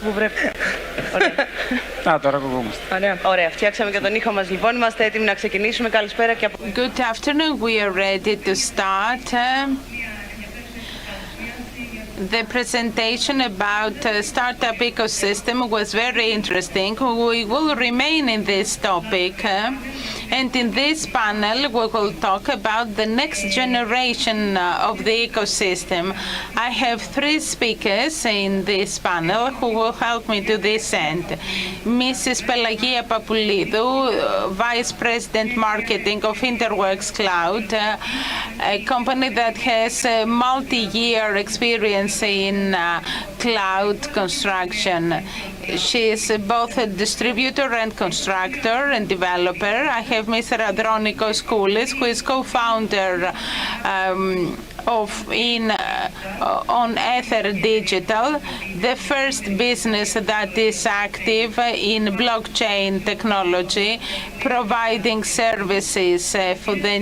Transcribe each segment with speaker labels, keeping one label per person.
Speaker 1: Πού πρέπει.
Speaker 2: Τώρα ακουγόμαστε.
Speaker 1: Ωραία, φτιάξαμε και τον ήχο μας λοιπόν. Είμαστε έτοιμοι να ξεκινήσουμε. Καλησπέρα και από...
Speaker 3: Good afternoon. We are ready to start. The presentation about startup ecosystem was very interesting. We will remain in this topic. And in this panel, we will talk about the next generation of the ecosystem. I have three speakers in this panel who will help me to this end. Mrs. Pelli Papoulidou, Vice President Marketing of Interworks Cloud, a company that has multi-year experience in cloud construction. She is both a distributor and constructor and developer. I have Mr. Andronikos Koulis, who is co-founder on Ether Digital, the first business that is active in blockchain technology, providing services for the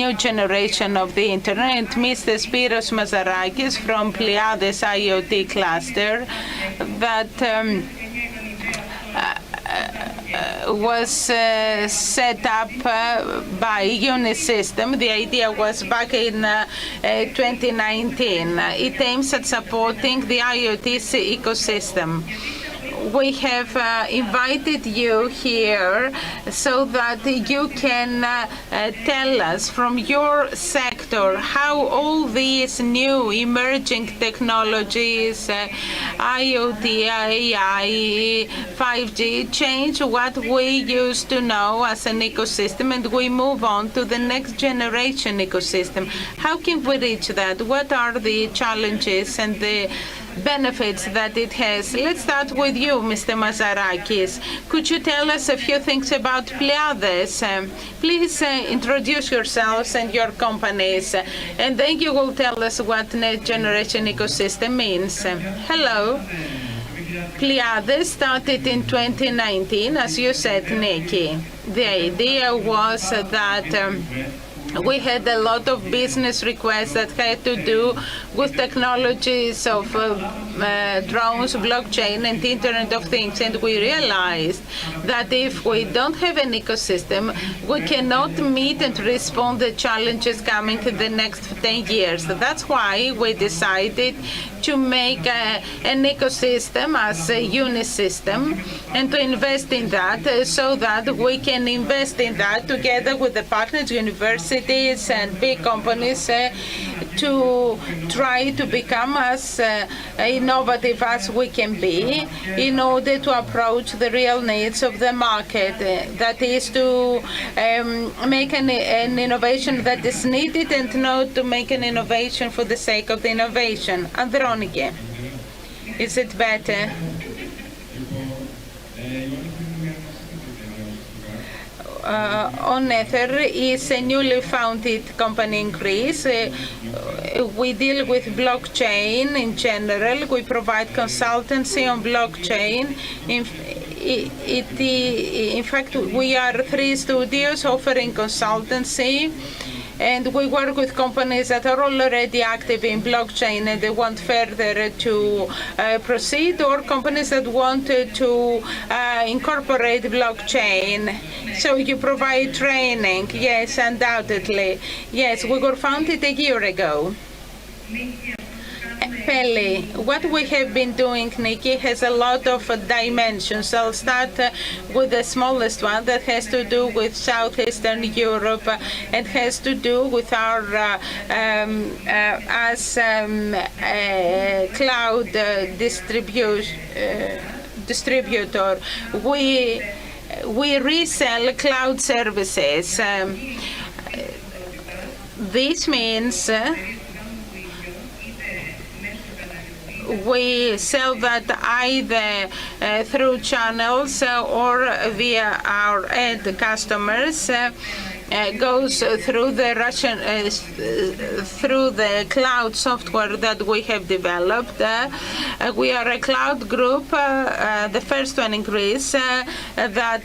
Speaker 3: new generation of the internet. And Mr. Spyros Mazarakis from Pleiades IoT Cluster, that was set up by Unisystem. The idea was back in 2019. It aims at supporting the IoT ecosystem. We have invited you here so that you can tell us from your sector how all these new emerging technologies, IoT, AI, 5G, change what we used to know as an ecosystem, and we move on to the next generation ecosystem. How can we reach that? What are the challenges and the benefits that it has? Let's start with you, Mr. Mazarakis. Could you tell us a few things about Pleiades? Please introduce yourselves and your companies, and then you will tell us what next generation ecosystem means. Hello. Pleiades started in 2019, as you said, Nicky. The idea was that we had a lot of business requests that had to do with technologies of drones, blockchain, and Internet of Things. And we realized that if we don't have an ecosystem, we cannot meet and respond to the challenges coming in the next 10 years. That's why we decided to make an ecosystem as a Unisystem and to invest in that so that we can invest in that together with the partners, universities and big companies to try to become as innovative as we can be in order to approach the real needs of the market. That is to make an innovation that is needed and not to make an innovation for the sake of the innovation. Androniki, is it better? On Ether is a newly founded company in Greece. We deal with blockchain in general. We provide consultancy on blockchain. In fact, we are 3 studios offering consultancy, and we work with companies that are already active in blockchain and they want further to proceed, or companies that want to incorporate blockchain. So you provide training? Yes, undoubtedly. Yes, we were founded a year ago. Pelli, what we have been doing, Nicky, has a lot of dimensions. I'll start with the smallest one that has to do with Southeastern Europe and has to do with our as cloud distributor. We resell cloud services. This means we sell that either through channels or via our end customers. Goes through the cloud software that we have developed. We are a cloud group, the first one in Greece that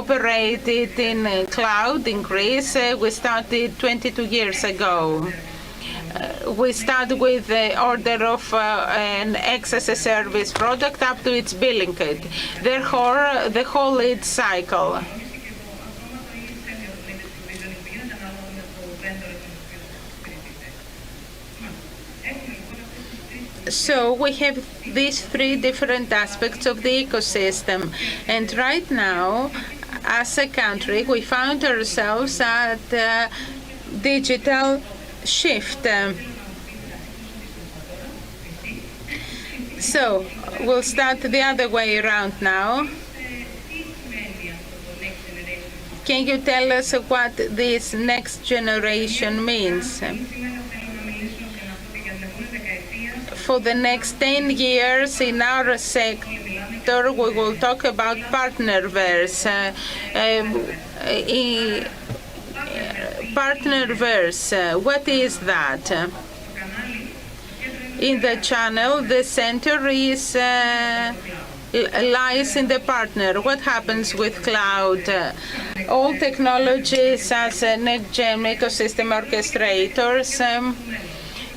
Speaker 3: operated in cloud in Greece. We started 22 years ago. we start with the order of an excess service product up to its billing date. Therefore, the whole lead cycle. So we have these three different aspects of the ecosystem. And right now, as a country, we found ourselves at digital shift. So we'll start the other way around now. Can you tell us what this next generation means? For the next 10 years in our sector, we will talk about partnerverse. Partnerverse, what is that? In the channel, the center is lies in the partner. What happens with cloud? All technologies as next-gen ecosystem orchestrators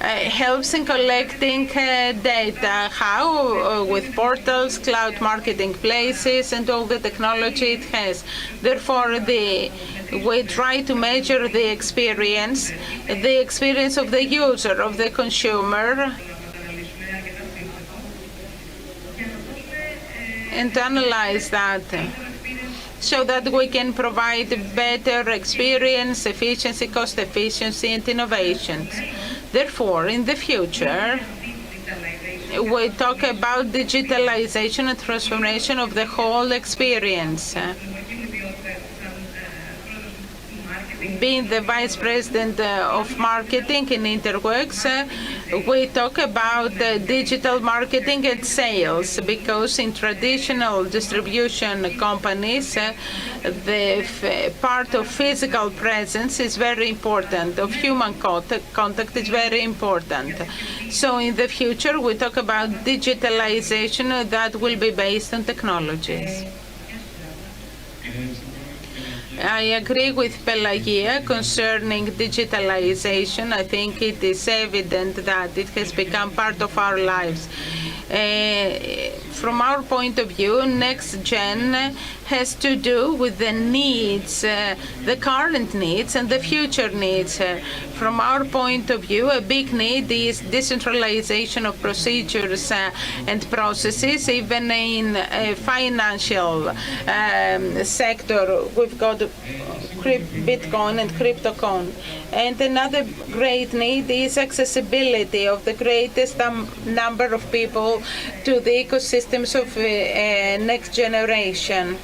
Speaker 3: helps in collecting data. How? With portals, cloud marketing places, and all the technology it has. Therefore, we try to measure the experience of the user, of the consumer, and analyze that so that we can provide better experience, efficiency, cost efficiency, and innovations. Therefore, in the future, we talk about digitalization and transformation of the whole experience. Being the Vice President of Marketing in Interworks, we talk about digital marketing and sales, because in traditional distribution companies, the part of physical presence is very important, of human contact is very important. So in the future, we talk about digitalization that will be based on technologies. I agree with Pelagia concerning digitalization. I think it is evident that it has become part of our lives. From our point of view, next gen has to do with the needs, the current needs and the future needs. From our point of view, a big need is decentralization of procedures and processes. Even in financial sector, we've got Bitcoin and CryptoCoin. And another great need is accessibility of the greatest number of people to the ecosystems of next generation.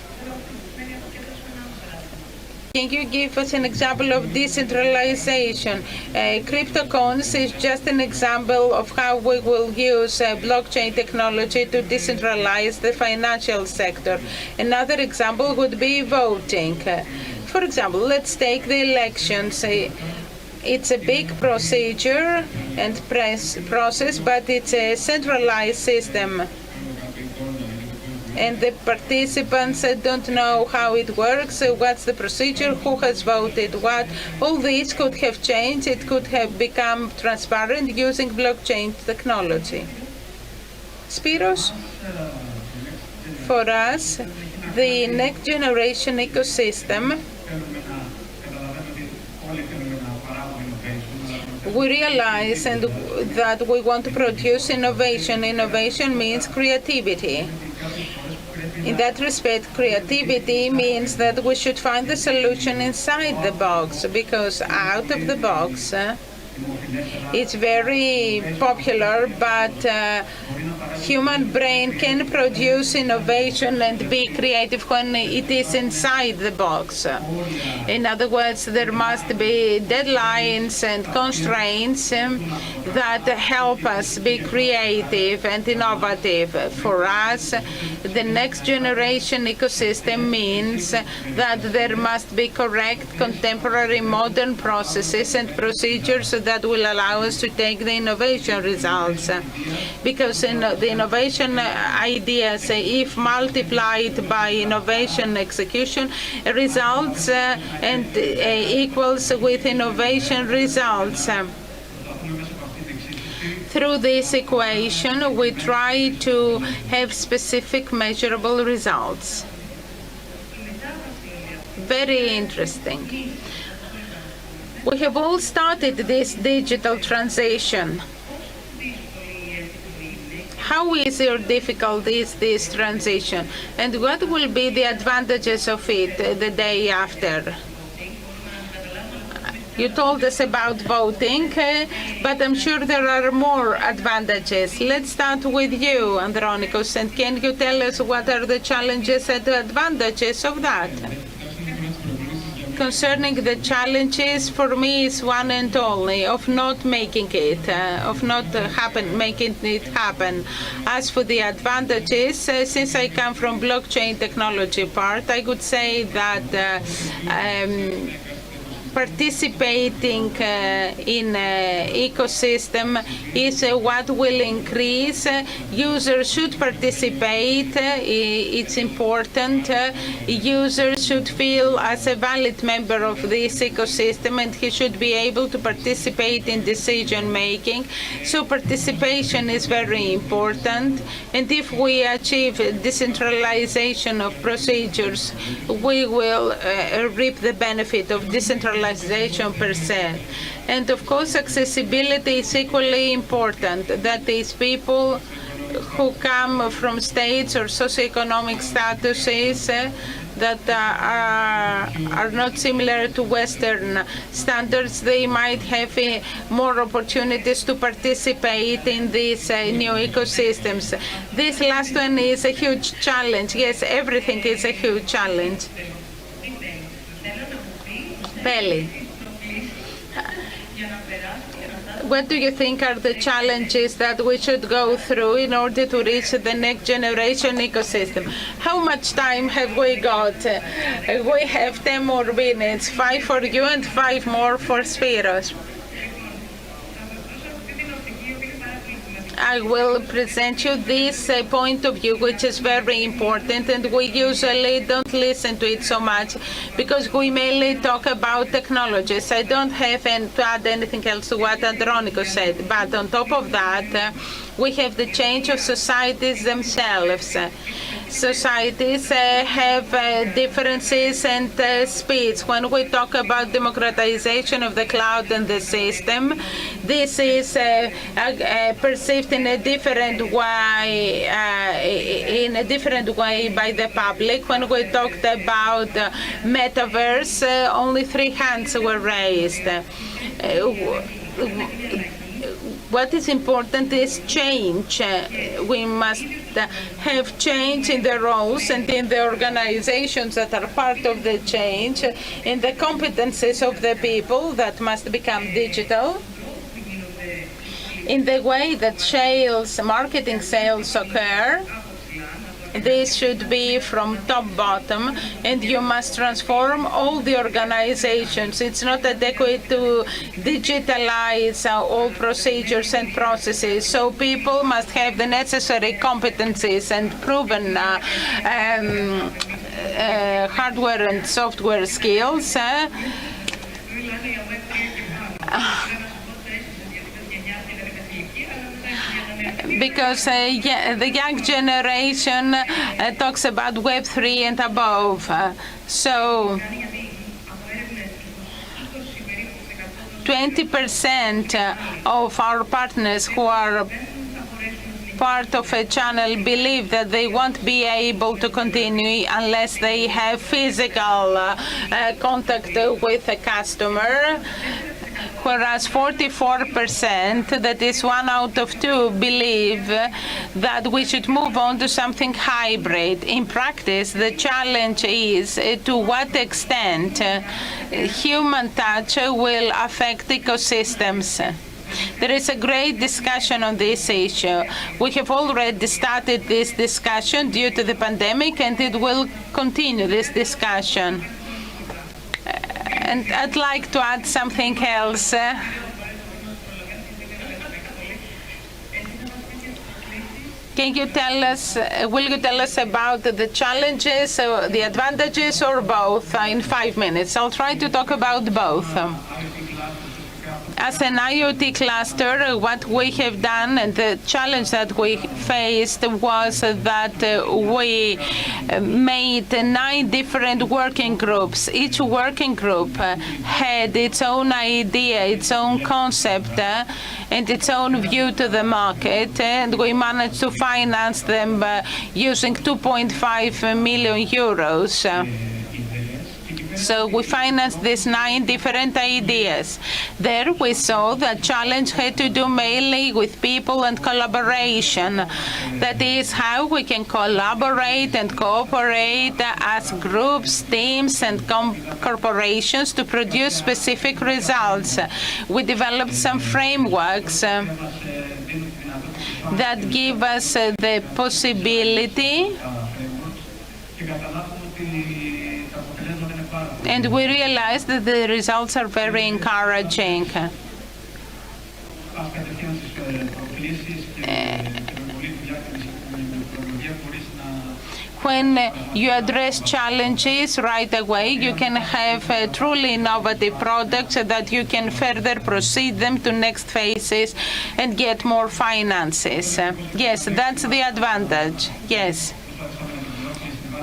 Speaker 3: Can you give us an example of decentralization? CryptoCoins is just an example of how we will use blockchain technology to decentralize the financial sector. Another example would be voting. For example, let's take the elections. It's a big procedure and process, but it's a centralized system. And the participants don't know how it works, what's the procedure, who has voted what. All this could have changed. It could have become transparent using blockchain technology. Spyros, for us, the next generation ecosystem, we realize that we want to produce innovation. Innovation means creativity. In that respect, creativity means that we should find the solution inside the box, because out of the box, it's very popular, but human brain can produce innovation and be creative when it is inside the box. In other words, there must be deadlines and constraints that help us be creative and innovative. For us, the next generation ecosystem means that there must be correct, contemporary, modern processes and procedures that will allow us to take the innovation results. Because in the innovation ideas, if multiplied by innovation execution, results and equals with innovation results. Through this equation, we try to have specific measurable results. Very interesting. We have all started this digital transition. How easy or difficult is this transition? And what will be the advantages of it the day after? You told us about voting, but I'm sure there are more advantages. Let's start with you, Andronikos, and can you tell us what are the challenges and the advantages of that? Concerning the challenges, for me is one and only, of not making it, making it happen. As for the advantages, since I come from blockchain technology part, I could say that participating in ecosystem is what will increase. Users should participate. It's important. Users should feel as a valid member of this ecosystem, and he should be able to participate in decision making. So participation is very important. And if we achieve decentralization of procedures, we will reap the benefit of decentralization per se. And of course, accessibility is equally important. That is, people who come from states or socioeconomic statuses that are not similar to Western standards, they might have more opportunities to participate in these new ecosystems. This last one is a huge challenge. Yes, everything is a huge challenge. Pelli, what do you think are the challenges that we should go through in order to reach the next generation ecosystem? How much time have we got? We have 10 more minutes, 5 for you and 5 more for Spyros. I will present you this point of view, which is very important, and we usually don't listen to it so much because we mainly talk about technologies. I don't have to add anything else to what Andronikos said, but on top of that, we have the change of societies themselves. Societies have differences and speeds. When we talk about democratization of the cloud and the system, this is perceived in a different way by the public. When we talked about metaverse, only 3 hands were raised. What is important is change. We must have change in the roles and in the organizations that are part of the change, in the competencies of the people that must become digital, in the way that marketing sales occur. This should be from top bottom, and you must transform all the organizations. It's not adequate to digitalize all procedures and processes. So people must have the necessary competencies and proven hardware and software skills. Because the young generation talks about Web3 and above. So 20% of our partners who are part of a channel believe that they won't be able to continue unless they have physical contact with a customer. Whereas 44%, that is 1 out of 2, believe that we should move on to something hybrid. In practice, the challenge is to what extent human touch will affect ecosystems. There is a great discussion on this issue. We have already started this discussion due to the pandemic, and it will continue this discussion. And I'd like to add something else. Can you tell us, will you tell us about the challenges, the advantages, or both in 5 minutes? I'll try to talk about both. As an IoT cluster, what we have done and the challenge that we faced was that we made 9 different working groups. Each working group had its own idea, its own concept, and its own view to the market, and we managed to finance them using 2.5 million euros. So we financed these 9 different ideas. There we saw that challenge had to do mainly with people and collaboration. That is how we can collaborate and cooperate as groups, teams, and corporations to produce specific results. We developed some frameworks that give us the possibility, and we realized that the results are very encouraging. When you address challenges right away, you can have truly innovative products so that you can further proceed them to next phases and get more finances. Yes, that's the advantage. Yes.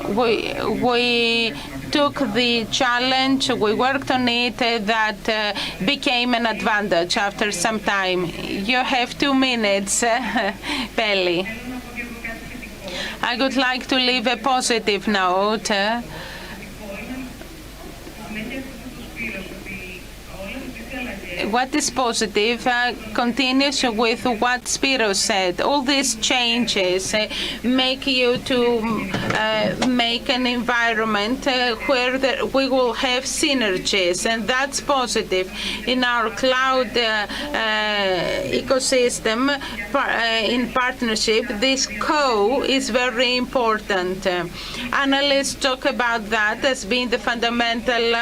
Speaker 3: We took the challenge, we worked on it, that became an advantage after some time. You have 2 minutes, Pelli. I would like to leave a positive note. What is positive continues with what Spyros said. All these changes make you to make an environment where we will have synergies, and that's positive. In our cloud ecosystem, in partnership, this is very important. Analysts talk about that as being the fundamental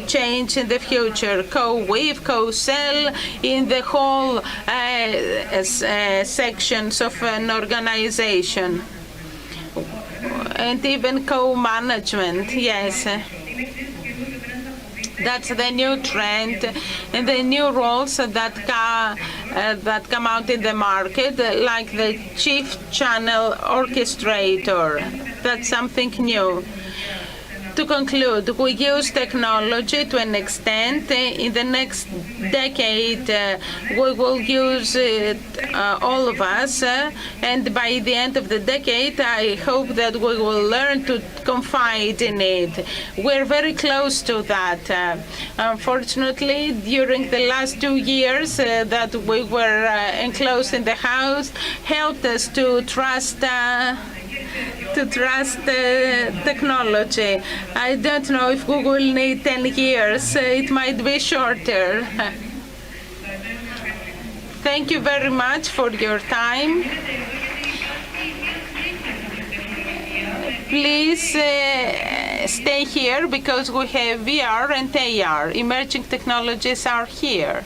Speaker 3: change in the future. Co-weave, co-sell in the whole sections of an organization, and even co-management. Yes. That's the new trend and the new roles that come out in the market, like the chief channel orchestrator. That's something new. To conclude, we use technology to an extent. In the next decade, we will use it, all of us, and by the end of the decade, I hope that we will learn to confide in it. We're very close to that. Unfortunately, during the last 2 years that we were enclosed in the house, helped us to trust technology. I don't know if Google need 10 years. It might be shorter. Thank you very much for your time. Please stay here because we have VR and AR. Emerging technologies are here.